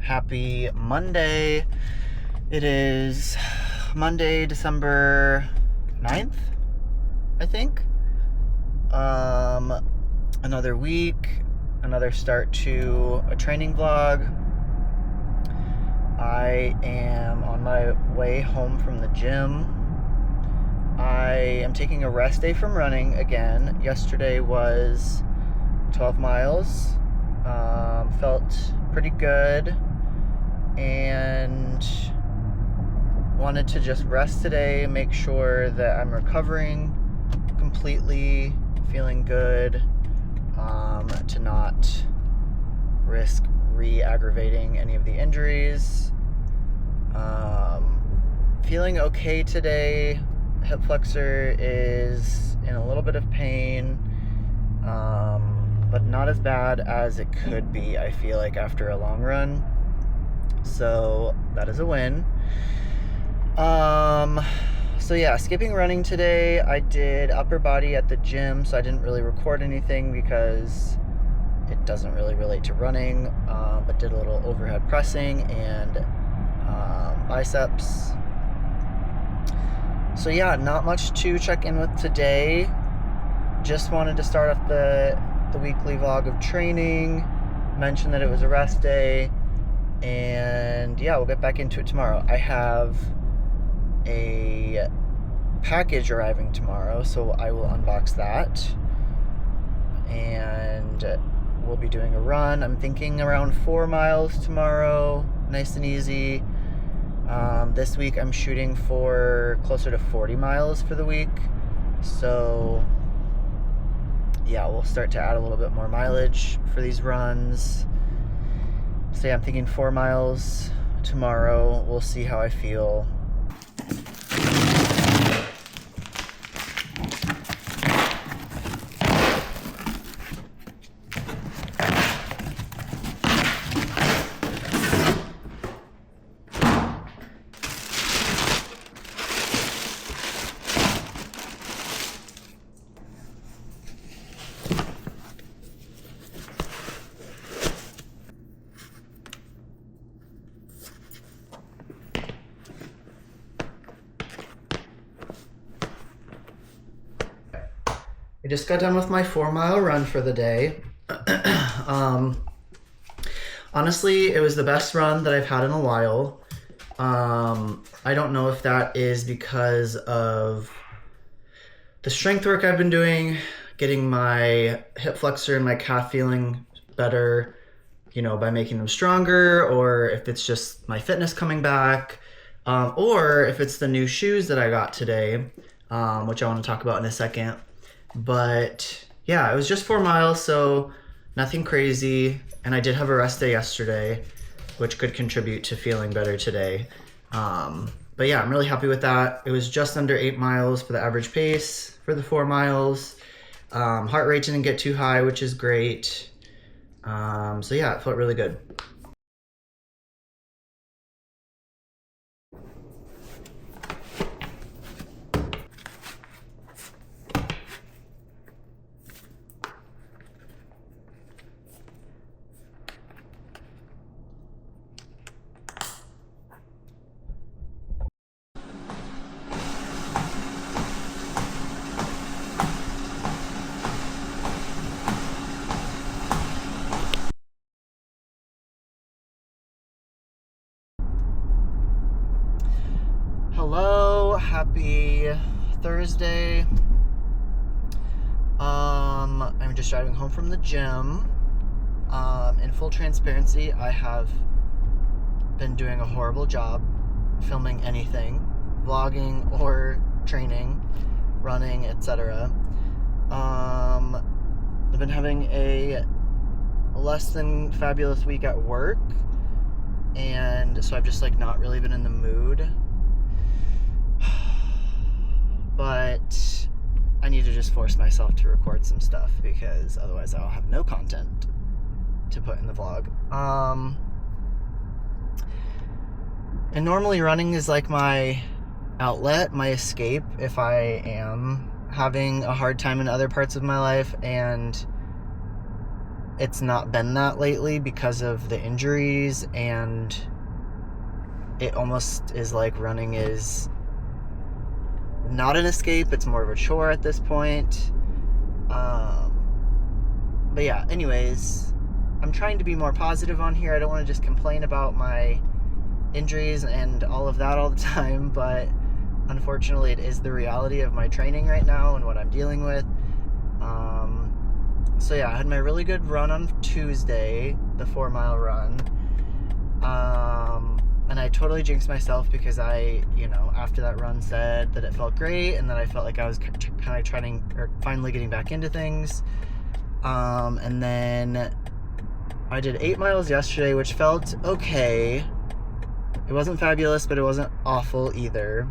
Happy Monday. It is Monday, December 9th, I think. Another week, another start to a training vlog. I am on my way home from the gym. I am taking a rest day from running again. Yesterday was 12 miles. Felt pretty good and wanted to just rest today, make sure that I'm recovering completely, feeling good, to not risk re-aggravating any of the injuries. Feeling okay today. Hip flexor is in a little bit of pain, but not as bad as it could be, I feel like, after a long run. So that is a win. So yeah, skipping running today. I did upper body at the gym, so I didn't really record anything because it doesn't really relate to running, but did a little overhead pressing and biceps. So yeah, not much to check in with today. Just wanted to start off the weekly vlog of training, mention that it was a rest day, and yeah, we'll get back into it tomorrow. I have a package arriving tomorrow, so I will unbox that, and we'll be doing a run. I'm thinking around 4 miles tomorrow, nice and easy. This week I'm shooting for closer to 40 miles for the week, so yeah, we'll start to add a little bit more mileage for these runs. So yeah, I'm thinking 4 miles tomorrow. We'll see how I feel. I just got done with my 4 mile run for the day. Honestly, it was the best run that I've had in a while. I don't know if that is because of the strength work I've been doing, getting my hip flexor and my calf feeling better, by making them stronger, or if it's just my fitness coming back, or if it's the new shoes that I got today, which I want to talk about in a second. But yeah, it was just 4 miles, so nothing crazy. And I did have a rest day yesterday, which could contribute to feeling better today. But yeah, I'm really happy with that. It was just under 8 miles for the average pace for the 4 miles. Heart rate didn't get too high, which is great. So yeah, it felt really good. Hello, happy Thursday. I'm just driving home from the gym. In full transparency, I have been doing a horrible job filming anything, vlogging or training, running, etc. I've been having a less than fabulous week at work, and so I've just not really been in the mood. But I need to just force myself to record some stuff because otherwise I'll have no content to put in the vlog. And normally running is like my outlet, my escape if I am having a hard time in other parts of my life, and it's not been that lately because of the injuries, and it almost is like running is not an escape, it's more of a chore at this point. But yeah, anyways, I'm trying to be more positive on here. I don't want to just complain about my injuries and all of that all the time, but unfortunately it is the reality of my training right now and what I'm dealing with. So yeah, I had my really good run on Tuesday, the 4-mile run. And I totally jinxed myself because I, after that run said that it felt great and that I felt like I was kind of trying, or finally getting back into things. And then I did 8 miles yesterday, which felt okay. It wasn't fabulous, but it wasn't awful either.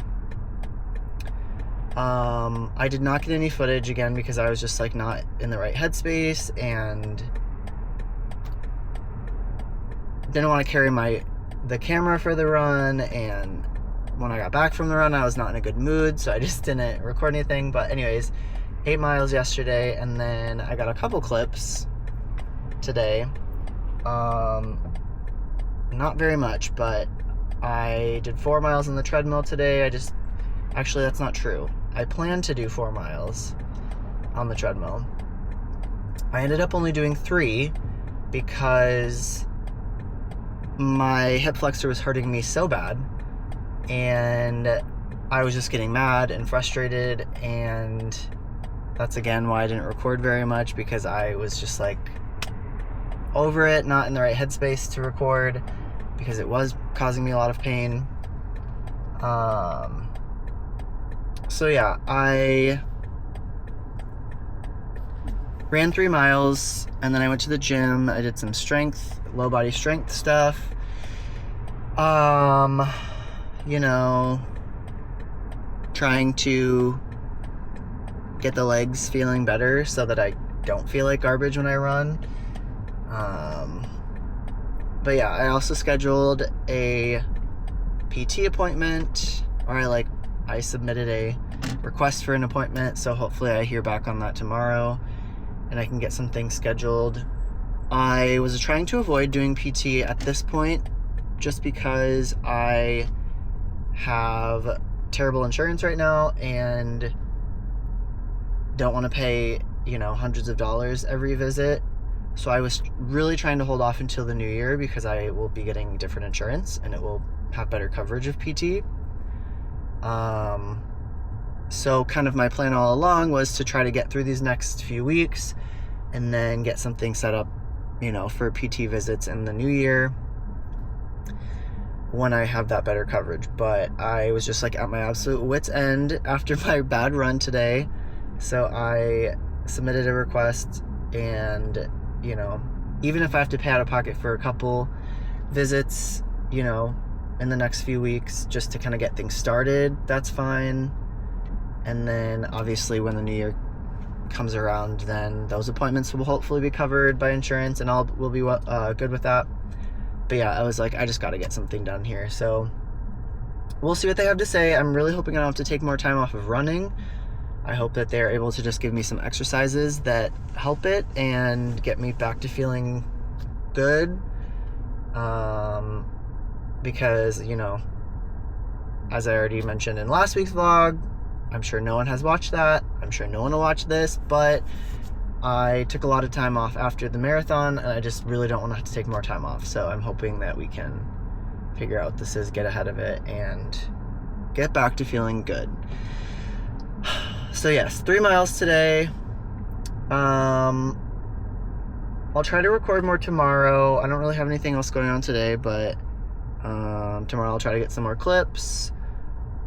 I did not get any footage again because I was just like not in the right headspace and didn't want to carry the camera for the run, and when I got back from the run I was not in a good mood, so I just didn't record anything. But anyways, 8 miles yesterday, and then I got a couple clips today. Not very much, but I did 4 miles on the treadmill today. Actually, that's not true. I planned to do 4 miles on the treadmill. I ended up only doing 3 because my hip flexor was hurting me so bad, and I was just getting mad and frustrated, and that's again why I didn't record very much, because I was just like over it, not in the right headspace to record, because it was causing me a lot of pain. So yeah, I ran 3 miles, and then I went to the gym. I did some low body strength stuff. Trying to get the legs feeling better so that I don't feel like garbage when I run. But yeah, I also scheduled a PT appointment, or I submitted a request for an appointment, so hopefully I hear back on that tomorrow and I can get some things scheduled. I was trying to avoid doing PT at this point just because I have terrible insurance right now and don't want to pay, hundreds of dollars every visit. So I was really trying to hold off until the new year because I will be getting different insurance and it will have better coverage of PT. So kind of my plan all along was to try to get through these next few weeks and then get something set up, for PT visits in the new year when I have that better coverage. But I was just at my absolute wit's end after my bad run today. So I submitted a request, and, even if I have to pay out of pocket for a couple visits, in the next few weeks just to kind of get things started, that's fine. And then obviously when the new year comes around, then those appointments will hopefully be covered by insurance and all will be good with that. But yeah, I was like, I just got to get something done here. So we'll see what they have to say. I'm really hoping I don't have to take more time off of running. I hope that they're able to just give me some exercises that help it and get me back to feeling good. Because, as I already mentioned in last week's vlog, I'm sure no one has watched that. I'm sure no one will watch this, but I took a lot of time off after the marathon, and I just really don't want to have to take more time off. So I'm hoping that we can figure out what this is, get ahead of it, and get back to feeling good. So yes, 3 miles today. I'll try to record more tomorrow. I don't really have anything else going on today, but tomorrow I'll try to get some more clips.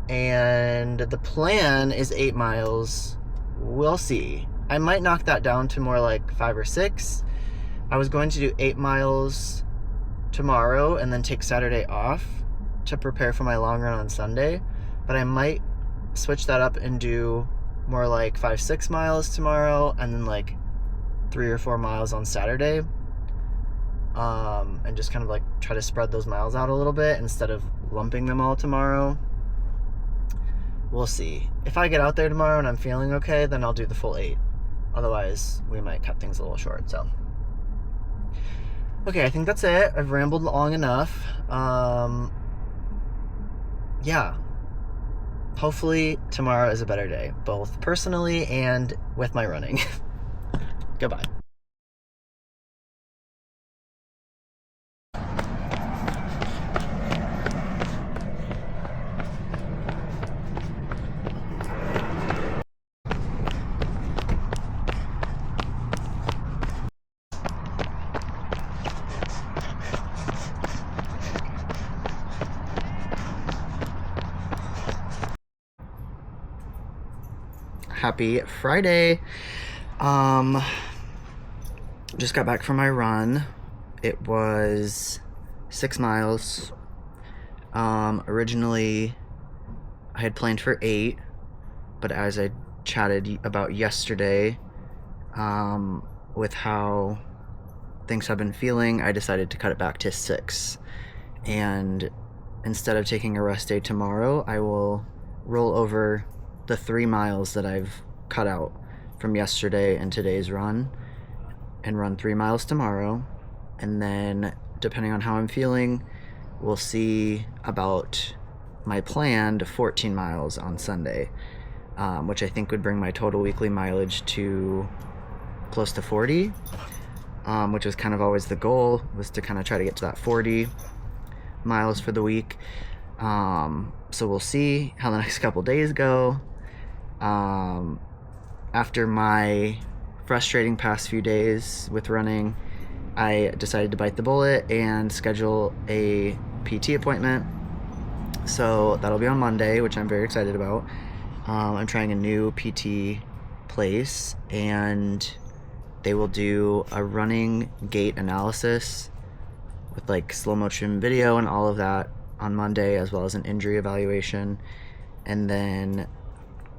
And the plan is 8 miles. We'll see. I might knock that down to more like 5 or 6. I was going to do 8 miles tomorrow and then take Saturday off to prepare for my long run on Sunday. But I might switch that up and do more like 5-6 miles tomorrow and then like 3 or 4 miles on Saturday. And just kind of try to spread those miles out a little bit instead of lumping them all tomorrow. We'll see. If I get out there tomorrow and I'm feeling okay, then I'll do the full 8. Otherwise, we might cut things a little short. So Okay, I think that's it. I've rambled long enough. Yeah. Hopefully tomorrow is a better day, both personally and with my running. Goodbye. Happy Friday. Just got back from my run. It was 6 miles. Originally I had planned for 8, but as I chatted about yesterday, with how things have been feeling, I decided to cut it back to 6. And instead of taking a rest day tomorrow, I will roll over the 3 miles that I've cut out from yesterday and today's run and run 3 miles tomorrow. And then, depending on how I'm feeling, we'll see about my planned 14 miles on Sunday, which I think would bring my total weekly mileage to close to 40, which was kind of always the goal, was to kind of try to get to that 40 miles for the week. So we'll see how the next couple days go. After my frustrating past few days with running, I decided to bite the bullet and schedule a PT appointment. So that'll be on Monday, which I'm very excited about. I'm trying a new PT place, and they will do a running gait analysis with like slow motion video and all of that on Monday, as well as an injury evaluation. And then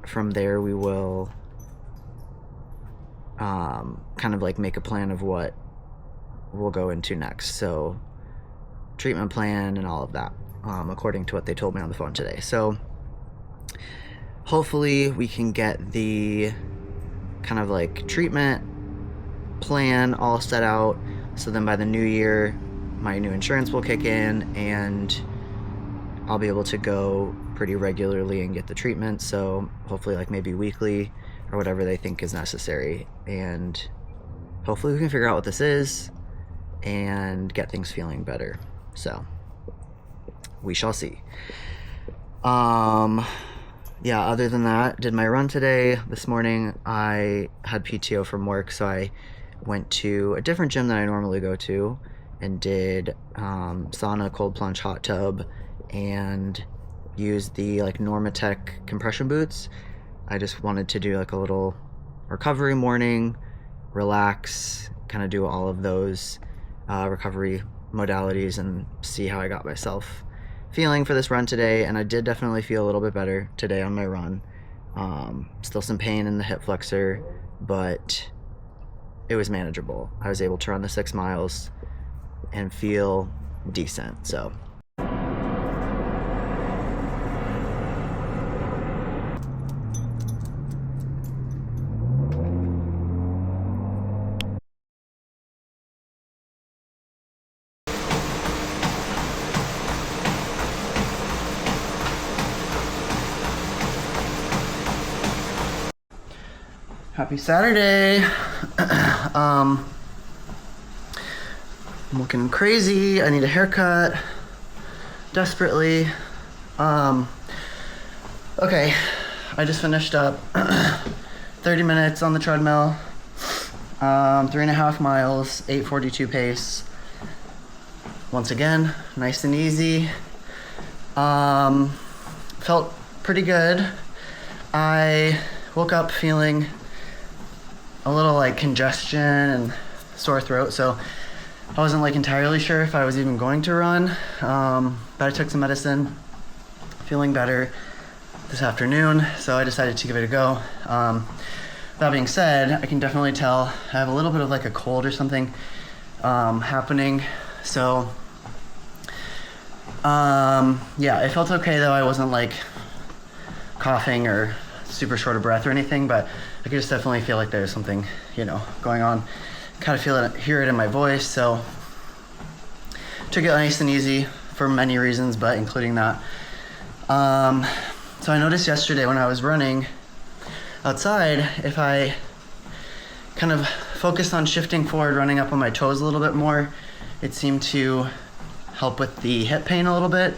from there we will kind of like make a plan of what we'll go into next. So treatment plan and all of that, according to what they told me on the phone today. So hopefully we can get the kind of like treatment plan all set out, so then by the new year my new insurance will kick in and I'll be able to go pretty regularly and get the treatment. So hopefully like maybe weekly or whatever they think is necessary, and hopefully we can figure out what this is and get things feeling better. So we shall see. Yeah, other than that, did my run today. This morning I had PTO from work, so I went to a different gym than I normally go to and did sauna, cold plunge, hot tub, and used the like Normatec compression boots. I just wanted to do like a little recovery morning, relax, kind of do all of those recovery modalities and see how I got myself feeling for this run today. And I did definitely feel a little bit better today on my run. Still some pain in the hip flexor, but it was manageable. I was able to run the 6 miles and feel decent. So happy Saturday. I'm looking crazy. I need a haircut desperately. Okay, I just finished up 30 minutes on the treadmill, 3.5 miles, 8:42 pace. Once again, nice and easy. Felt pretty good. I woke up feeling a little like congestion and sore throat, so I wasn't like entirely sure if I was even going to run, but I took some medicine, feeling better this afternoon, so I decided to give it a go. That being said, I can definitely tell I have a little bit of like a cold or something happening, so yeah, it felt okay though. I wasn't like coughing or super short of breath or anything, but I could just definitely feel like there's something, you know, going on. Kind of feel it, hear it in my voice, so took it nice and easy for many reasons, but including that. So I noticed yesterday when I was running outside, if I kind of focused on shifting forward, running up on my toes a little bit more, it seemed to help with the hip pain a little bit.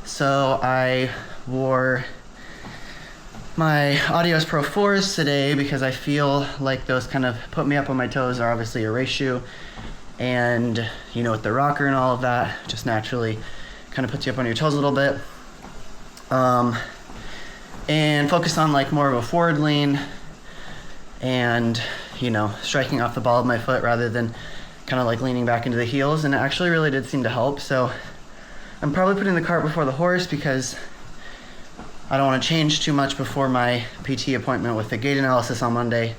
So I wore my Adios Pro 4s today because I feel like those kind of put me up on my toes. Are obviously a race shoe, and you know, with the rocker and all of that, just naturally kind of puts you up on your toes a little bit. And focus on like more of a forward lean and, you know, striking off the ball of my foot rather than kind of like leaning back into the heels, and it actually really did seem to help. So I'm probably putting the cart before the horse because I don't want to change too much before my PT appointment with the gait analysis on Monday.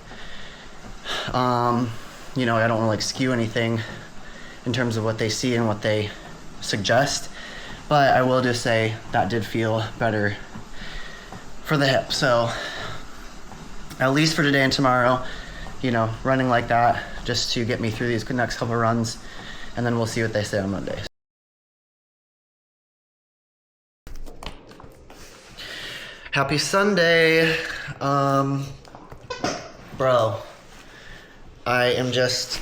You know, I don't want to like skew anything in terms of what they see and what they suggest, but I will just say that did feel better for the hip. So at least for today and tomorrow, you know, running like that just to get me through these next couple of runs, and then we'll see what they say on Monday. Happy Sunday. Bro, I am just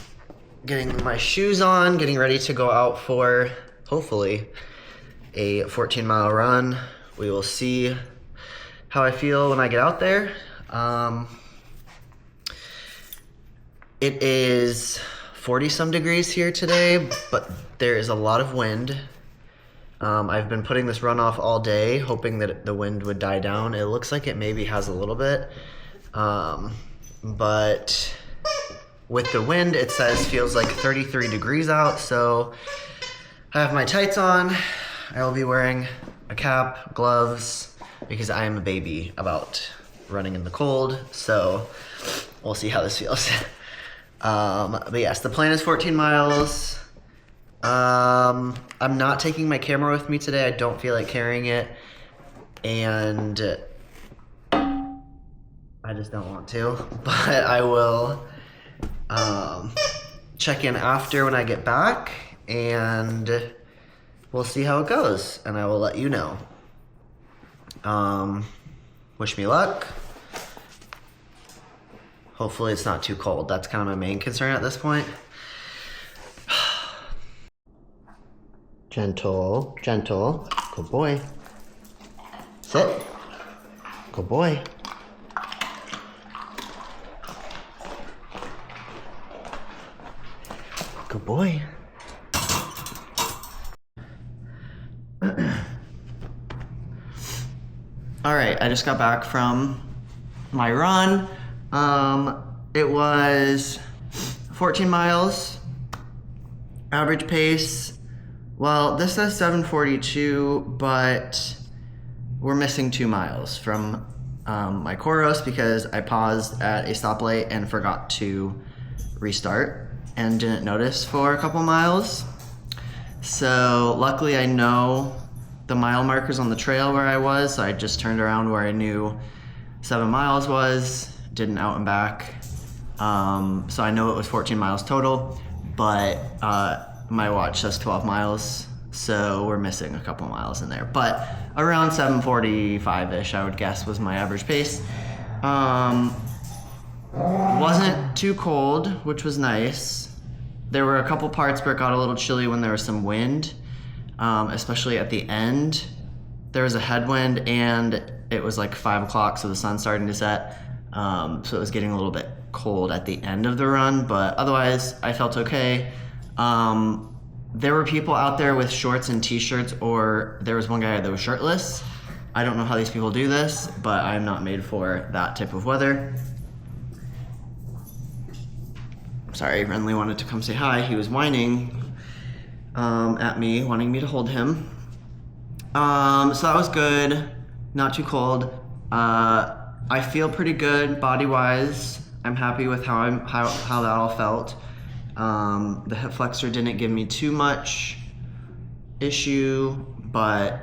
getting my shoes on, getting ready to go out for, hopefully, a 14-mile run. We will see how I feel when I get out there. It is 40-some degrees here today, but there is a lot of wind. I've been putting this run off all day, hoping that the wind would die down. It looks like it maybe has a little bit, but with the wind, it says feels like 33 degrees out, so I have my tights on. I will be wearing a cap, gloves, because I am a baby about running in the cold, so we'll see how this feels. But yes, the plan is 14 miles. I'm not taking my camera with me today. I don't feel like carrying it, and I just don't want to, but I will check in after when I get back, and we'll see how it goes, and I will let you know. Wish me luck. Hopefully it's not too cold. That's kind of my main concern at this point. Gentle, gentle. Good boy. Sit. Good boy. Good boy. All right, I just got back from my run. It was 14 miles, average pace. Well, this says 7:42, but we're missing 2 miles from my Coros because I paused at a stoplight and forgot to restart and didn't notice for a couple miles. So luckily I know the mile markers on the trail where I was, so I just turned around where I knew 7 miles was, did an out and back. So I know it was 14 miles total, but my watch says 12 miles, so we're missing a couple miles in there. But around 7:45-ish, I would guess, was my average pace. Wasn't too cold, which was nice. There were a couple parts where it got a little chilly when there was some wind, especially at the end. There was a headwind, and it was like 5 o'clock, so the sun's starting to set. So it was getting a little bit cold at the end of the run, but otherwise I felt okay. There were people out there with shorts and t-shirts, or there was one guy that was shirtless. I don't know how these people do this, but I'm not made for that type of weather. Sorry, Renly wanted to come say hi. He was whining at me, wanting me to hold him. So that was good, not too cold. I feel pretty good body-wise. I'm happy with how that all felt. The hip flexor didn't give me too much issue, but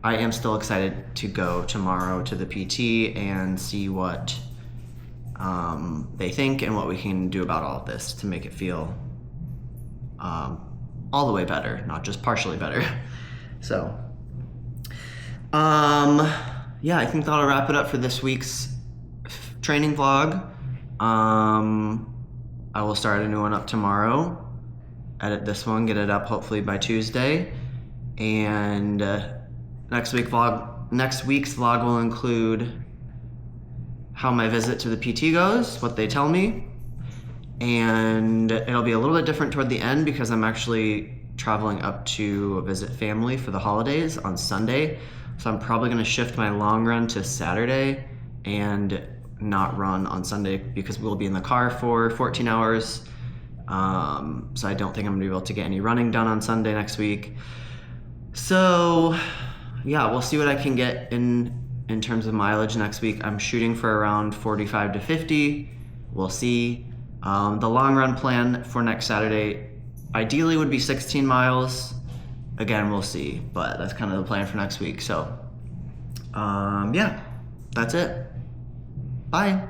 I am still excited to go tomorrow to the PT and see what they think and what we can do about all of this to make it feel all the way better, not just partially better. So, yeah, I think that'll wrap it up for this week's training vlog. I will start a new one up tomorrow, edit this one, get it up hopefully by Tuesday, and next week's vlog will include how my visit to the PT goes, what they tell me, and it'll be a little bit different toward the end because I'm actually traveling up to visit family for the holidays on Sunday, so I'm probably going to shift my long run to Saturday and not run on Sunday because we'll be in the car for 14 hours. So I don't think I'm gonna be able to get any running done on Sunday next week. So yeah, we'll see what I can get in terms of mileage next week. I'm shooting for around 45 to 50. We'll see. The long run plan for next Saturday ideally would be 16 miles. Again, we'll see, but that's kind of the plan for next week. So yeah, that's it. Bye.